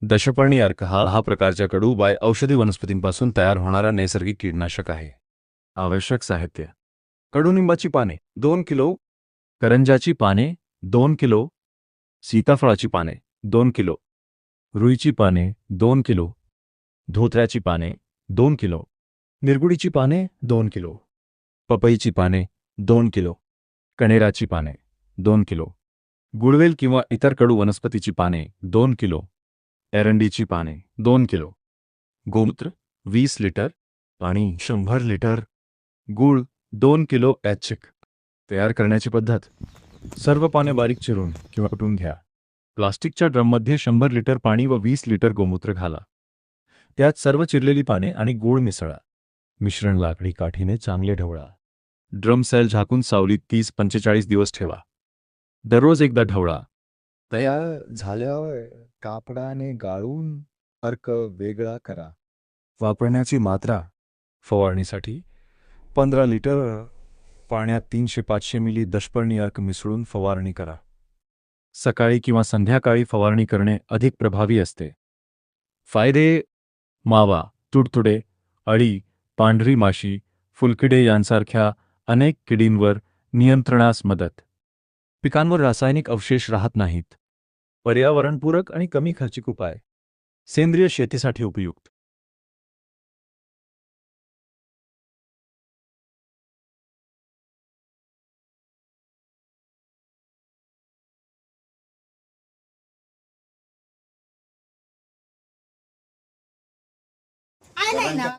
दशपर्णी अर्क हा प्रकारच्या कडू बाय औषधी वनस्पतींपासून तयार होणारा नैसर्गिक कीटनाशक आहे. आवश्यक साहित्य: कडुनिंबाची पाने 2 किलो, करंजाची पाने 2 किलो, सीताफळाची पाने 2 किलो, रुईची पाने 2 किलो, धोत्र्याची पाने 2 किलो, निरगुडीची पाने 2 किलो, पपईची पाने 2 किलो, कणेराची पाने 2 किलो, गुळवेल किंवा इतर कडू वनस्पतीची पाने 2 किलो, एरंडीची पाने 2 किलो, गोमूत्र 20 लिटर, पाणी 100 लिटर, गूळ 2 किलो एचक. तयार करण्याची पद्धत: सर्व पाने बारीक चिरून किंवा कुटून घ्या. प्लास्टिकच्या ड्रममध्ये 100 लिटर पाणी व 20 लिटर गोमूत्र घाला. त्यात सर्व चिरलेली पाने आणि गूळ मिसळा. मिश्रण लाकडी काठीने चांगले ढवळा. ड्रम सेल झाकून सावलीत 30-45 दिवस ठेवा. दररोज एकदा ढवळा. तयार झाल्यावर कापडाने गाळून अर्क वेगळा करा. वापरण्याची मात्रा: फवारणीसाठी 15 लिटर पाण्यात 300-500 मिली दशपर्णी अर्क मिसळून फवारणी करा. सकाळी किंवा संध्याकाळी फवारणी करणे अधिक प्रभावी असते. फायदे: मावा, तुडतुडे, अळी, पांढरी माशी, फुलकिडे यांसारख्या अनेक किडींवर नियंत्रणास मदत. पिकांवर रासायनिक अवशेष राहत नाहीत. पर्यावरणपूरक आणि कमी खर्चिक उपाय. सेंद्रिय शेतीसाठी उपयुक्त. आलाय ना.